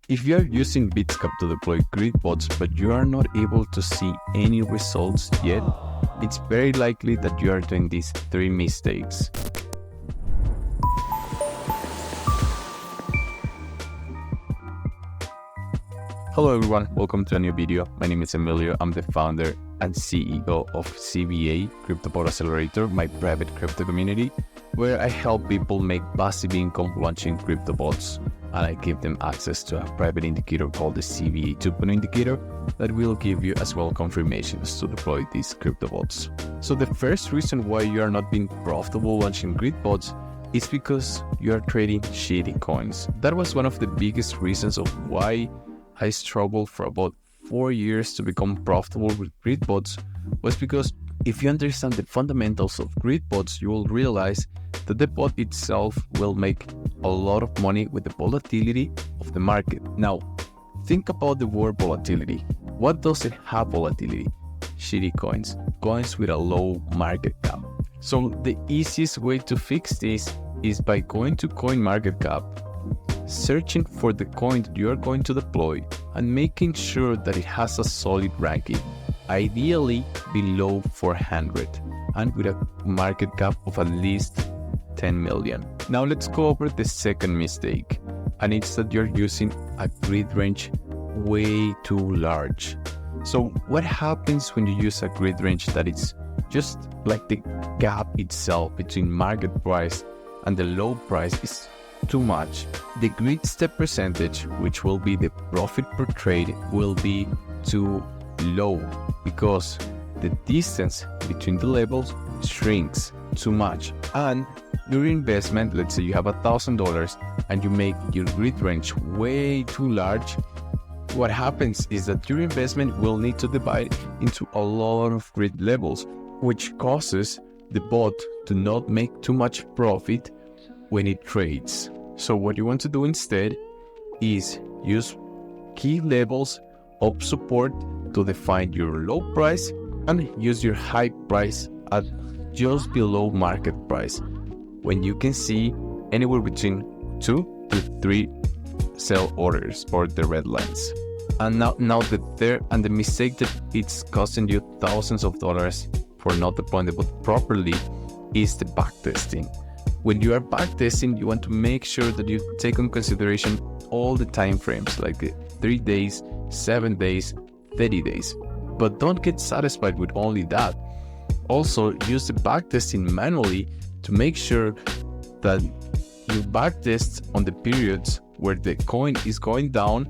If you are using Bitsgap to deploy grid bots but you are not able to see any results yet, it's very likely that you are doing these 3 mistakes. Hello everyone, welcome to a new video. My name is Emilio. I'm the founder and CEO of CBA, CryptoBot Accelerator, my private crypto community, where I help people make passive income launching crypto bots. And I give them access to a private indicator called the CBA 2.0 indicator that will give you as well confirmations to deploy these crypto bots. So the first reason why you are not being profitable launching grid bots is because you are trading shitty coins. That was one of the biggest reasons of why I struggled for about 4 years to become profitable with grid bots, was because if you understand the fundamentals of grid bots, you will realize that the bot itself will make a lot of money with the volatility of the market. Now, think about the word volatility. What does it have volatility? Shitty coins, coins with a low market cap. So the easiest way to fix this is by going to CoinMarketCap, searching for the coin that you are going to deploy and making sure that it has a solid ranking, ideally below 400 and with a market cap of at least 10 million. Now let's go over the second mistake, and it's that you're using a grid range way too large. So what happens when you use a grid range that is just like the gap itself between market price and the low price is too much? The grid step percentage, which will be the profit per trade, will be too low because the distance between the levels shrinks too much. And your investment, let's say you have $1,000 and you make your grid range way too large, what happens is that your investment will need to divide into a lot of grid levels, which causes the bot to not make too much profit when it trades. So what you want to do instead is use key levels of support to define your low price and use your high price at just below market price, when you can see anywhere between 2 to 3 sell orders or the red lines. And now the mistake that it's costing you thousands of dollars for not deploying the bot properly is the backtesting. When you are backtesting, you want to make sure that you take in consideration all the time frames, like 3 days, 7 days, 30 days. But don't get satisfied with only that. Also, use the backtesting manually to make sure that you backtest on the periods where the coin is going down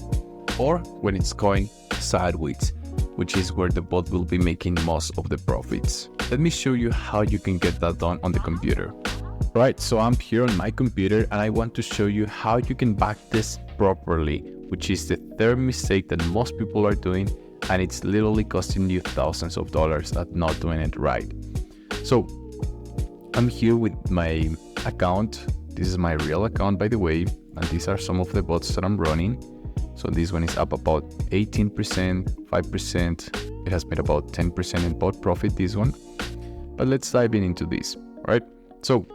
or when it's going sideways, which is where the bot will be making most of the profits. Let me show you how you can get that done on the computer. Right, so I'm here on my computer and I want to show you how you can backtest properly, which is the third mistake that most people are doing, and it's literally costing you thousands of dollars at not doing it right. So I'm here with my account. This is my real account, by the way, and these are some of the bots that I'm running. So this one is up about 18%, 5%. It has made about 10% in bot profit, this one. But let's dive into this, right? So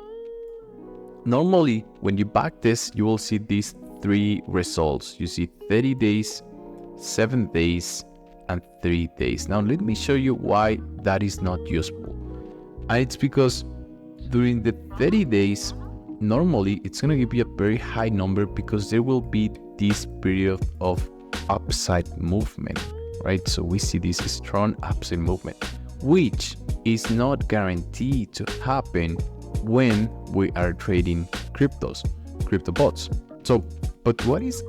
normally when you backtest, you will see these 3 results. You see 30 days, 7 days, and 3 days. Now let me show you why that is not useful. And it's because during the 30 days, normally it's going to give you a very high number because there will be this period of upside movement, right? So we see this strong upside movement, which is not guaranteed to happen when we are trading crypto bots. So, but what is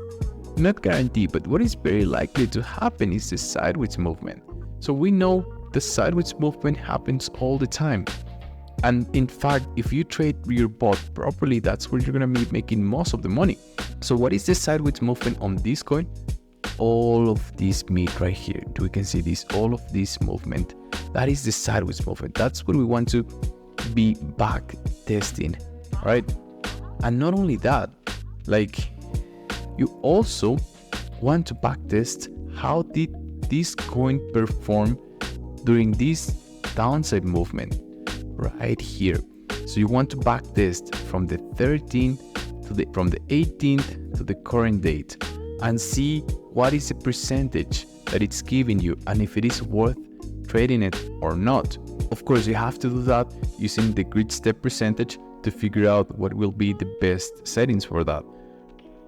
not guaranteed, but what is very likely to happen is the sideways movement. So we know the sideways movement happens all the time. And in fact, if you trade your bot properly, that's where you're going to be making most of the money. So what is the sideways movement on this coin? All of this meat right here. We can see this, all of this movement. That is the sideways movement. That's what we want to be back testing, right? And not only that, like, you also want to backtest how did this coin perform during this downside movement right here. So you want to backtest from the 13th to from the 18th to the current date, and see what is the percentage that it's giving you and if it is worth trading it or not. Of course, you have to do that using the grid step percentage to figure out what will be the best settings for that.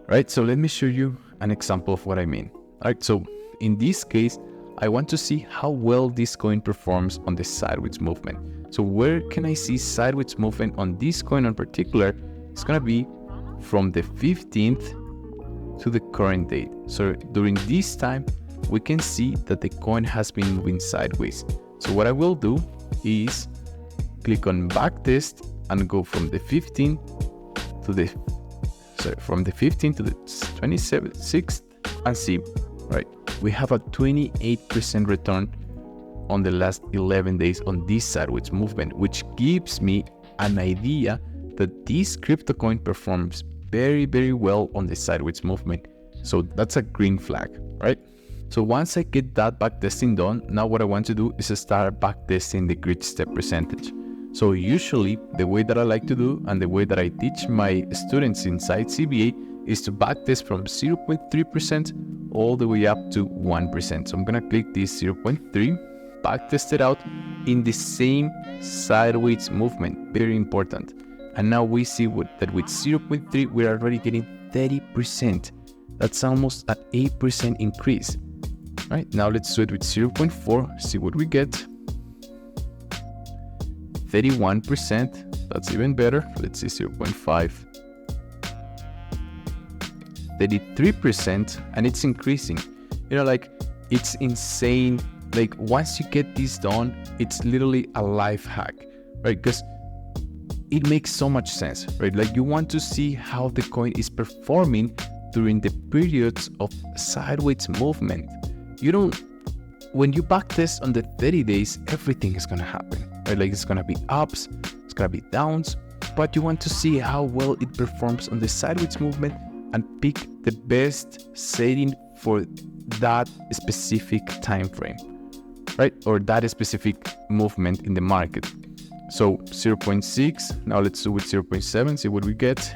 Right, so let me show you an example of what I mean. All right, so in this case, I want to see how well this coin performs on the sideways movement. So where can I see sideways movement on this coin in particular? It's gonna be from the 15th to the current date. So during this time, we can see that the coin has been moving sideways. So what I will do is click on backtest and go from the 15th to the 26th and see, right, we have a 28% return on the last 11 days on this sideways movement, which gives me an idea that this crypto coin performs very, very well on the sideways movement. So that's a green flag, right? So once I get that backtesting done, now what I want to do is start backtesting the grid step percentage. So usually the way that I like to do and the way that I teach my students inside CBA is to backtest from 0.3% all the way up to 1%. So I'm gonna click this 0.3, backtest it out in the same sideways movement, very important. And now we see that with 0.3, we're already getting 30%. That's almost an 8% increase. Right, now let's do it with 0.4, see what we get. 31%, that's even better. Let's see 0.5. 33%, and it's increasing. You know, like, it's insane. Like, once you get this done, it's literally a life hack, right? Because it makes so much sense, right? Like, you want to see how the coin is performing during the periods of sideways movement. When you backtest on the 30 days, everything is gonna happen, right? Like, it's gonna be ups, it's gonna be downs, but you want to see how well it performs on the sideways movement and pick the best setting for that specific time frame, right? Or that specific movement in the market. So 0.6, now let's do with 0.7, see what we get.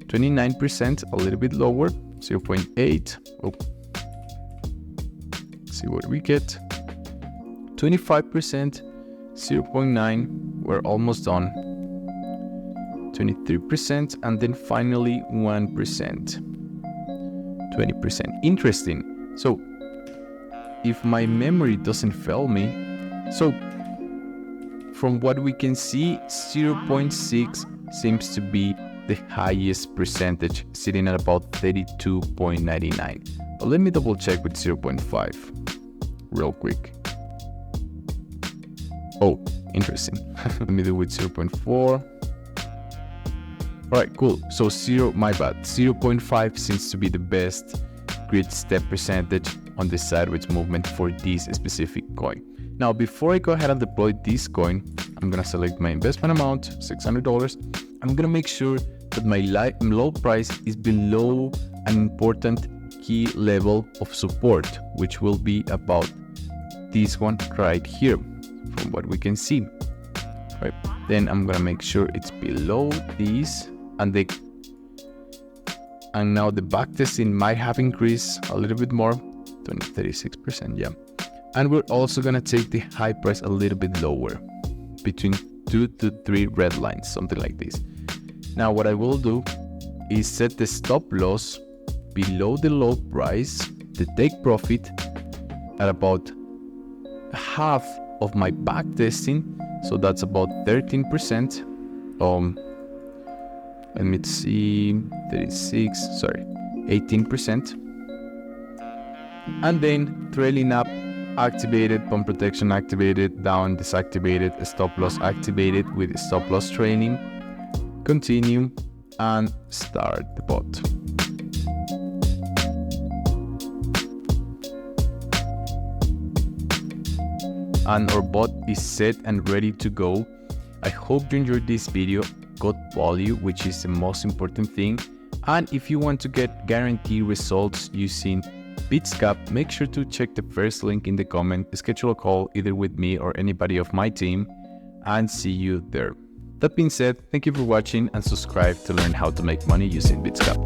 29%, a little bit lower. 0.8, see what we get. 25%, 0.9, we're almost done. 23%, and then finally 1%. 20%. Interesting. So if my memory doesn't fail me, so from what we can see, 0.6 seems to be the highest percentage, sitting at about 32.99. But let me double check with 0.5 real quick. Oh, interesting. Let me do with 0.4. All right, cool. So 0.5 seems to be the best grid step percentage on the sideways movement for this specific coin. Now, before I go ahead and deploy this coin, I'm gonna select my investment amount, $600. I'm gonna make sure that my low price is below an important key level of support, which will be about this one right here, from what we can see. Right. Then I'm gonna make sure it's below this, and now the backtesting might have increased a little bit more, 36%, yeah. And we're also gonna take the high price a little bit lower, between 2 to 3 red lines, something like this. Now what I will do is set the stop loss below the low price, the take profit at about half of my backtesting, so that's about 13%. Let me see, 18%. And then trailing up, activated, pump protection activated, down disactivated, stop loss activated with stop loss trailing. Continue and start the bot. And our bot is set and ready to go. I hope you enjoyed this video, got value, which is the most important thing. And if you want to get guaranteed results using Bitsgap, make sure to check the first link in the comment, schedule a call either with me or anybody of my team, and see you there. That being said, thank you for watching and subscribe to learn how to make money using Bitsgap.